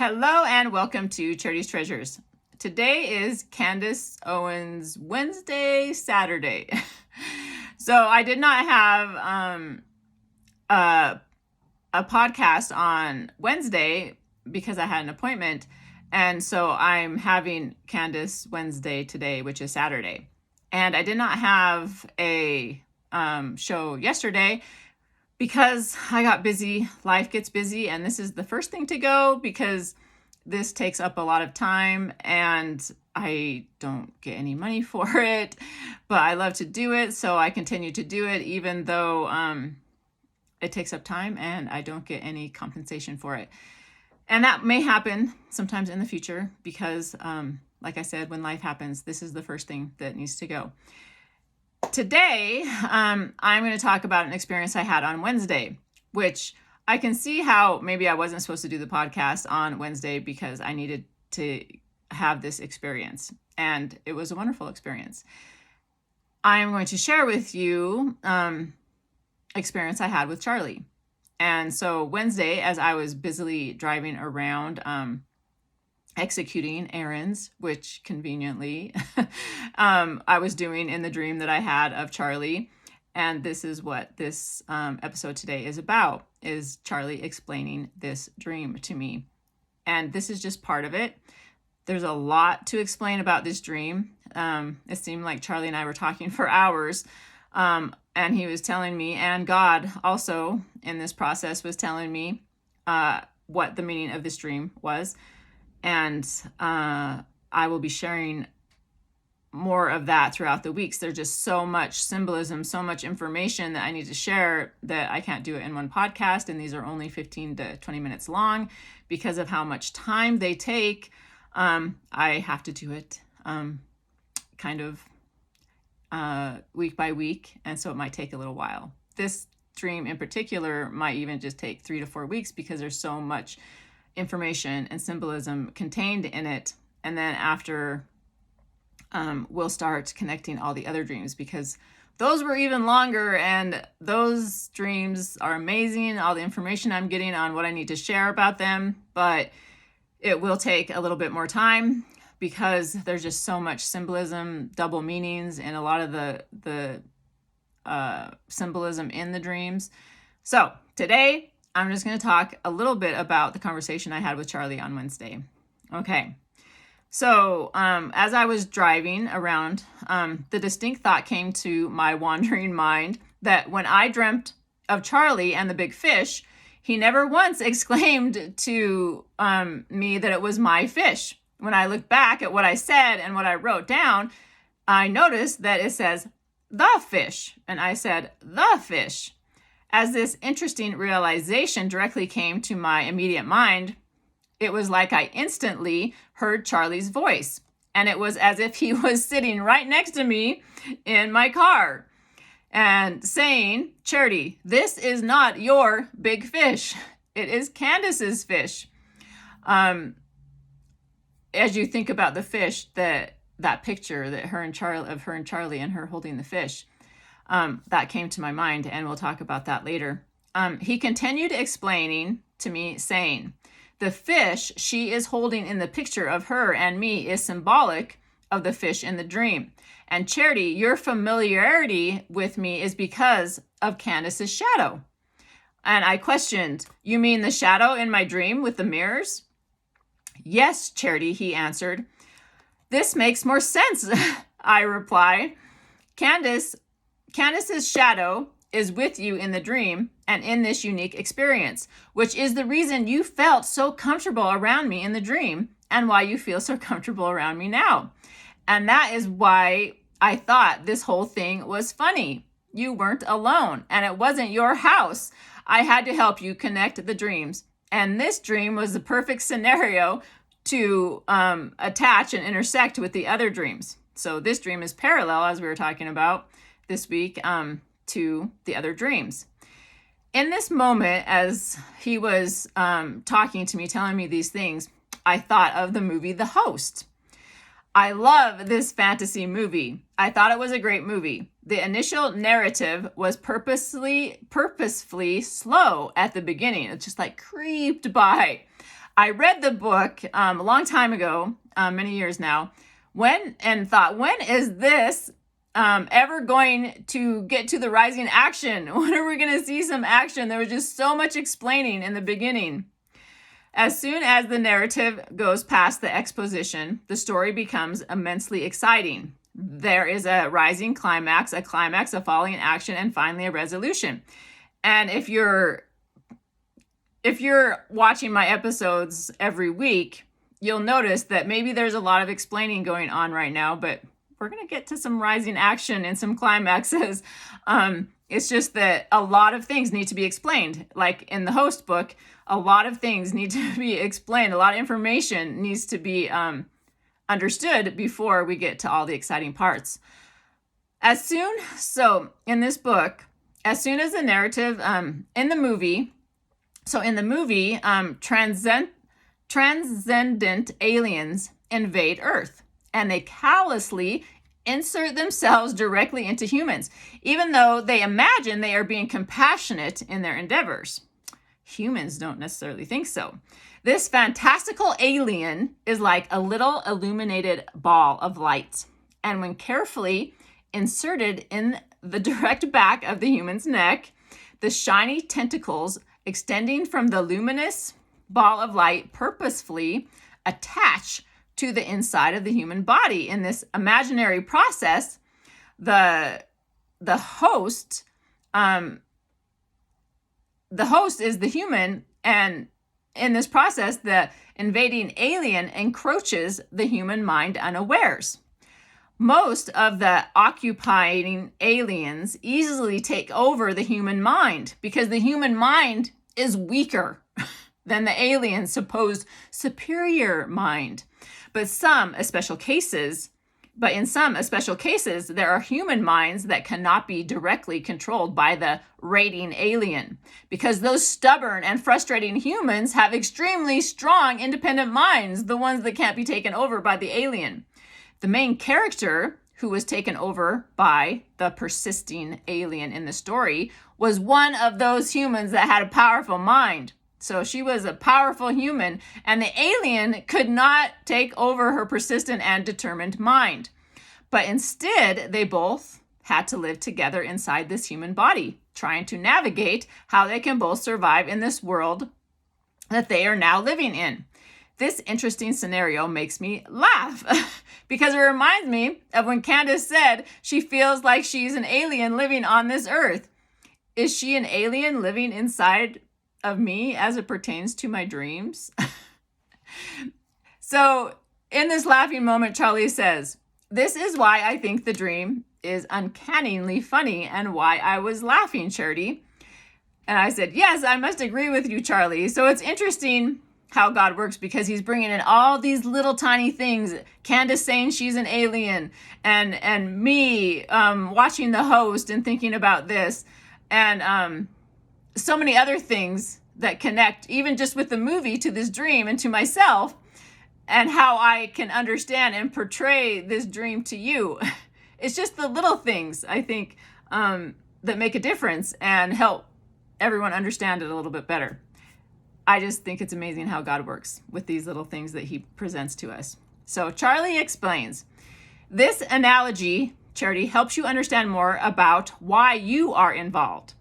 Hello and welcome to Charity's Treasures. Today is Candace Owens Saturday. So I did not have a podcast on Wednesday because I had an appointment. And so I'm having Candace Wednesday today, which is Saturday. And I did not have a show yesterday because I got busy. Life gets busy, and this is the first thing to go because this takes up a lot of time and I don't get any money for it, but I love to do it, so I continue to do it even though it takes up time and I don't get any compensation for it. And that may happen sometimes in the future because, like I said, when life happens, this is the first thing that needs to go. Today, I'm going to talk about an experience I had on Wednesday, which I can see how maybe I wasn't supposed to do the podcast on Wednesday because I needed to have this experience. And it was a wonderful experience. I am going to share with you experience I had with Charlie. And so Wednesday, as I was busily driving around, executing errands, which conveniently I was doing in the dream that I had of Charlie. And this is what this episode today is about, is Charlie explaining this dream to me. And this is just part of it. There's a lot to explain about this dream. It seemed like Charlie and I were talking for hours. And he was telling me, and God also in this process was telling me what the meaning of this dream was. And I will be sharing more of that throughout the weeks. There's just so much symbolism, so much information that I need to share that I can't do it in one podcast. And these are only 15 to 20 minutes long because of how much time they take. I have to do it kind of week by week. And so it might take a little while. This dream in particular might even just take 3 to 4 weeks because there's so much information and symbolism contained in it. And then after we'll start connecting all the other dreams because those were even longer, and those dreams are amazing. All the information I'm getting on what I need to share about them, but it will take a little bit more time because there's just so much symbolism, double meanings, and a lot of the symbolism in the dreams. So today I'm just going to talk a little bit about the conversation I had with Charlie on Wednesday. Okay. So as I was driving around, the distinct thought came to my wandering mind that when I dreamt of Charlie and the big fish, he never once exclaimed to me that it was my fish. When I looked back at what I said and what I wrote down, I noticed that it says the fish. And I said, the fish. As this interesting realization directly came to my immediate mind, it was like I instantly heard Charlie's voice. And it was as if he was sitting right next to me in my car and saying, Charity, this is not your big fish. It is Candace's fish. As you think about the fish, that picture that her and Charlie and her holding the fish, that came to my mind, and we'll talk about that later. He continued explaining to me, saying, the fish she is holding in the picture of her and me is symbolic of the fish in the dream. And Charity, your familiarity with me is because of Candace's shadow. And I questioned, you mean the shadow in my dream with the mirrors? Yes, Charity, he answered. This makes more sense, I replied. Candace's shadow is with you in the dream and in this unique experience, which is the reason you felt so comfortable around me in the dream and why you feel so comfortable around me now. And that is why I thought this whole thing was funny. You weren't alone, and it wasn't your house. I had to help you connect the dreams. And this dream was the perfect scenario to attach and intersect with the other dreams. So this dream is parallel, as we were talking about this week, to the other dreams. In this moment, as he was talking to me, telling me these things, I thought of the movie The Host. I love this fantasy movie. I thought it was a great movie. The initial narrative was purposefully slow at the beginning. It just like creeped by. I read the book a long time ago, many years now, and thought, when is this ever going to get to the rising action? When are we going to see some action? There was just so much explaining in the beginning. As soon as the narrative goes past the exposition, the story becomes immensely exciting. There is a rising climax, a falling action, and finally a resolution. And if you're watching my episodes every week, you'll notice that maybe there's a lot of explaining going on right now, but we're going to get to some rising action and some climaxes. It's just that a lot of things need to be explained. Like in the host book, a lot of things need to be explained. A lot of information needs to be understood before we get to all the exciting parts. So in this book, as soon as the narrative, in the movie, transcendent aliens invade Earth, and they callously insert themselves directly into humans, even though they imagine they are being compassionate in their endeavors. Humans don't necessarily think so. This fantastical alien is like a little illuminated ball of light, and when carefully inserted in the direct back of the human's neck, the shiny tentacles extending from the luminous ball of light purposefully attach to the inside of the human body. In this imaginary process, the host is the human, and in this process, the invading alien encroaches the human mind unawares. Most of the occupying aliens easily take over the human mind because the human mind is weaker than the alien's supposed superior mind. But in some special cases, there are human minds that cannot be directly controlled by the raiding alien, because those stubborn and frustrating humans have extremely strong independent minds, the ones that can't be taken over by the alien. The main character, who was taken over by the persisting alien in the story, was one of those humans that had a powerful mind. So she was a powerful human, and the alien could not take over her persistent and determined mind. But instead, they both had to live together inside this human body, trying to navigate how they can both survive in this world that they are now living in. This interesting scenario makes me laugh because it reminds me of when Candace said she feels like she's an alien living on this earth. Is she an alien living inside of me as it pertains to my dreams? So in this laughing moment, Charlie says, "This is why I think the dream is uncannily funny and why I was laughing, Charity." And I said, yes, I must agree with you, Charlie. So it's interesting how God works, because he's bringing in all these little tiny things. Candace saying she's an alien, and me watching the host and thinking about this, and so many other things that connect, even just with the movie, to this dream and to myself, and how I can understand and portray this dream to you. It's just the little things, I think, that make a difference and help everyone understand it a little bit better. I just think it's amazing how God works with these little things that he presents to us. So Charlie explains, this analogy, Charity, helps you understand more about why you are involved.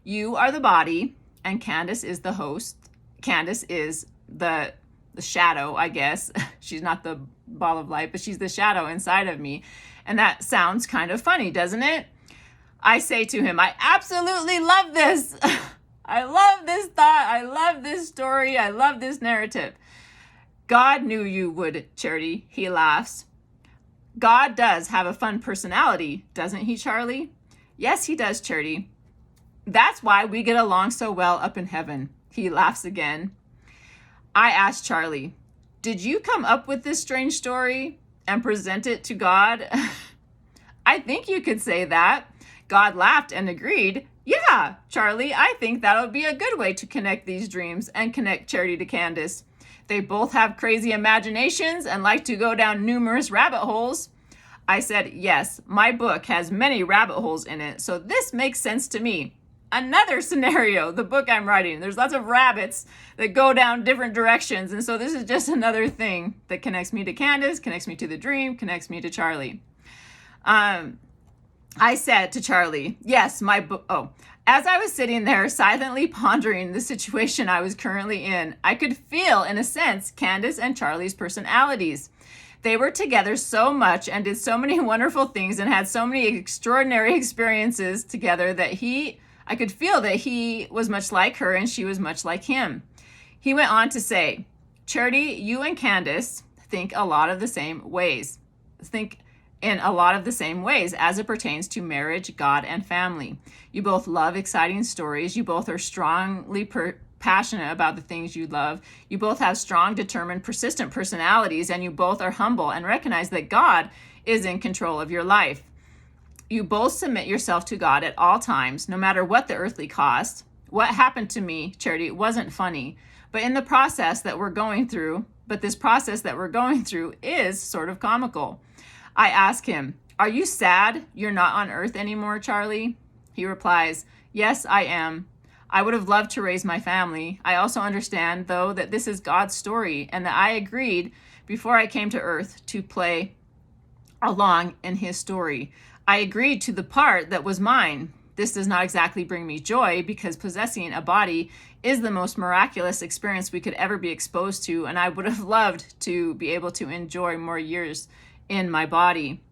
You are the body, and Candace is the host. Candace is the shadow, I guess. She's not the ball of light, but she's the shadow inside of me. And that sounds kind of funny, doesn't it? I say to him, I absolutely love this. I love this thought. I love this story. I love this narrative. God knew you would, Charity. He laughs. God does have a fun personality, doesn't he, Charlie? Yes, he does, Charity. That's why we get along so well up in heaven. He laughs again. I asked Charlie, did you come up with this strange story and present it to God? I think you could say that. God laughed and agreed. Yeah, Charlie, I think that would be a good way to connect these dreams and connect Charity to Candace. They both have crazy imaginations and like to go down numerous rabbit holes. I said, yes, my book has many rabbit holes in it, so this makes sense to me. another scenario, the book I'm writing. There's lots of rabbits that go down different directions. And so this is just another thing that connects me to Candace, connects me to the dream, connects me to Charlie. I said to Charlie, yes, as I was sitting there silently pondering the situation I was currently in, I could feel, in a sense, Candace and Charlie's personalities. They were together so much and did so many wonderful things and had so many extraordinary experiences together that I could feel that he was much like her and she was much like him. He went on to say, Charity, you and Candace think in a lot of the same ways as it pertains to marriage, God, and family. You both love exciting stories. You both are strongly passionate about the things you love. You both have strong, determined, persistent personalities, and you both are humble and recognize that God is in control of your life. You both submit yourself to God at all times, no matter what the earthly cost. What happened to me, Charity, wasn't funny, but this process that we're going through is sort of comical. I ask him, are you sad you're not on earth anymore, Charlie? He replies, yes, I am. I would have loved to raise my family. I also understand, though, that this is God's story and that I agreed before I came to earth to play along in his story. I agreed to the part that was mine. This does not exactly bring me joy because possessing a body is the most miraculous experience we could ever be exposed to, and I would have loved to be able to enjoy more years in my body.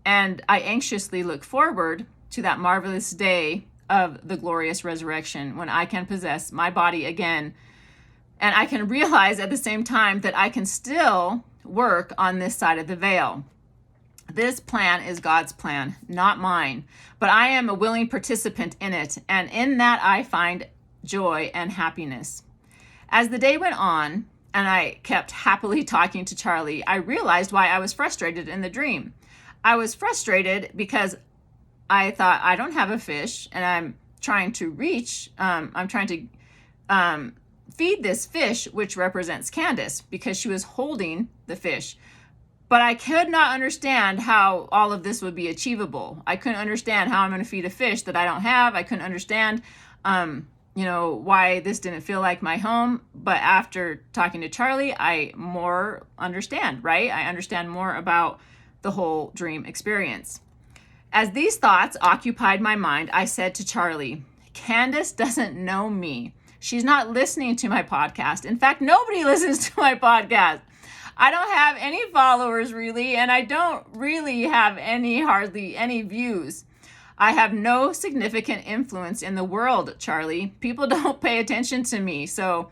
And I anxiously look forward to that marvelous day of the glorious resurrection when I can possess my body again. And I can realize at the same time that I can still work on this side of the veil. This plan is God's plan, not mine, but I am a willing participant in it. And in that I find joy and happiness. As the day went on, and I kept happily talking to Charlie, I realized why I was frustrated in the dream. I was frustrated because I thought, I don't have a fish, and I'm trying to feed this fish, which represents Candace, because she was holding the fish. But I could not understand how all of this would be achievable. I couldn't understand how I'm going to feed a fish that I don't have. I couldn't understand, why this didn't feel like my home. But after talking to Charlie, I more understand, right? I understand more about the whole dream experience. As these thoughts occupied my mind, I said to Charlie, Candace doesn't know me. She's not listening to my podcast. In fact, nobody listens to my podcast. I don't have any followers really, and I don't really have hardly any views. I have no significant influence in the world, Charlie. People don't pay attention to me. So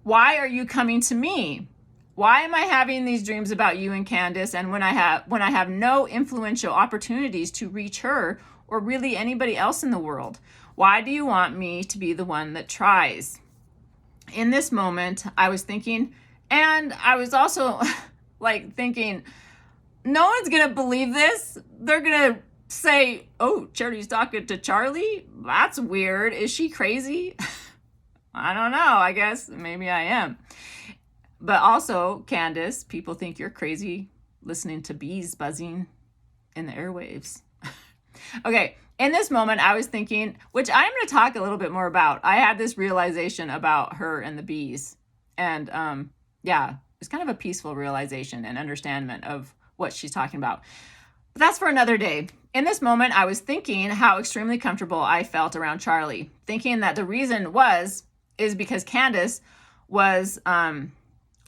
why are you coming to me? Why am I having these dreams about you and Candace, and when I have no influential opportunities to reach her or really anybody else in the world? Why do you want me to be the one that tries? In this moment, I was thinking, and I was also thinking, no one's going to believe this. They're going to say, oh, Charity's talking to Charlie? That's weird. Is she crazy? I don't know. I guess maybe I am. But also, Candace, people think you're crazy listening to bees buzzing in the airwaves. Okay, in this moment, I was thinking, which I'm going to talk a little bit more about. I had this realization about her and the bees. And it's kind of a peaceful realization and understanding of what she's talking about. But that's for another day. In this moment, I was thinking how extremely comfortable I felt around Charlie, thinking that the reason is because Candace was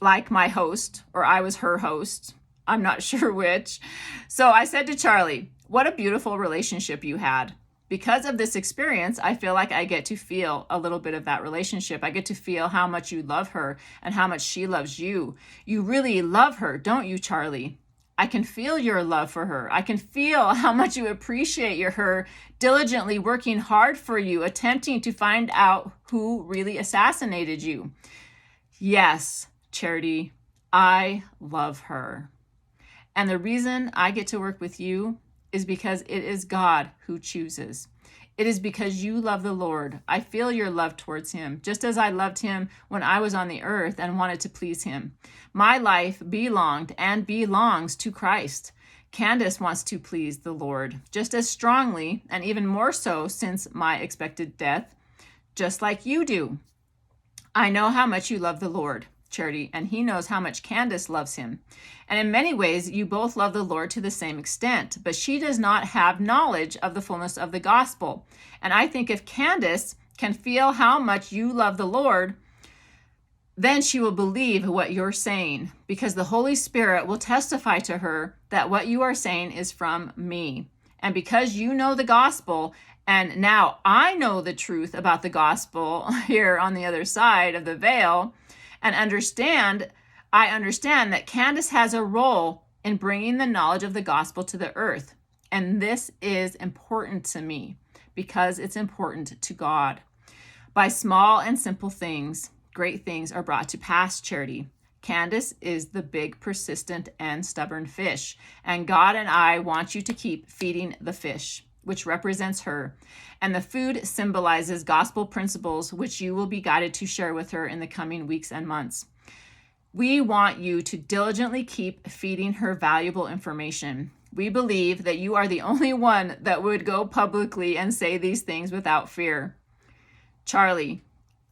like my host, or I was her host. I'm not sure which. So I said to Charlie, what a beautiful relationship you had. Because of this experience, I feel like I get to feel a little bit of that relationship. I get to feel how much you love her and how much she loves you. You really love her, don't you, Charlie? I can feel your love for her. I can feel how much you appreciate her diligently working hard for you, attempting to find out who really assassinated you. Yes, Charity, I love her. And the reason I get to work with you is because it is God who chooses. It is because you love the Lord. I feel your love towards him, just as I loved him when I was on the earth and wanted to please him. My life belonged and belongs to Christ. Candace wants to please the Lord just as strongly, and even more so since my expected death, just like you do. I know how much you love the Lord, Charity, and he knows how much Candace loves him. And in many ways, you both love the Lord to the same extent, but she does not have knowledge of the fullness of the gospel. And I think if Candace can feel how much you love the Lord, then she will believe what you're saying, because the Holy Spirit will testify to her that what you are saying is from me. And because you know the gospel, and now I know the truth about the gospel here on the other side of the veil, and I understand that Candace has a role in bringing the knowledge of the gospel to the earth. And this is important to me because it's important to God. By small and simple things, great things are brought to pass, Charity. Candace is the big, persistent, and stubborn fish. And God and I want you to keep feeding the fish, which represents her. And the food symbolizes gospel principles, which you will be guided to share with her in the coming weeks and months. We want you to diligently keep feeding her valuable information. We believe that you are the only one that would go publicly and say these things without fear. Charlie,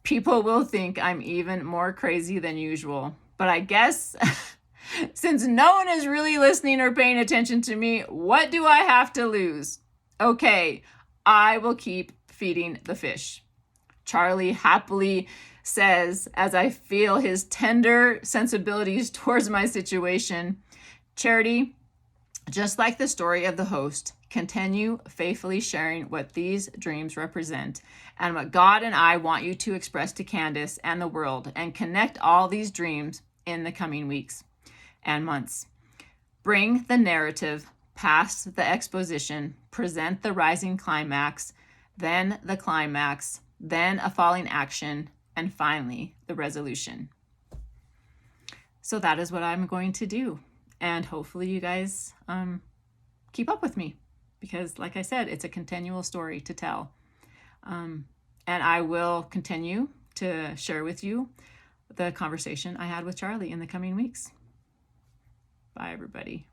people will think I'm even more crazy than usual, but I guess since no one is really listening or paying attention to me, what do I have to lose? Okay, I will keep feeding the fish. Charlie happily says, as I feel his tender sensibilities towards my situation, Charity, just like the story of the host, continue faithfully sharing what these dreams represent and what God and I want you to express to Candace and the world, and connect all these dreams in the coming weeks and months. Bring the narrative past the exposition, present the rising climax, then the climax, then a falling action, and finally the resolution. So that is what I'm going to do. And hopefully you guys keep up with me, because like I said, it's a continual story to tell. And I will continue to share with you the conversation I had with Charlie in the coming weeks. Bye, everybody.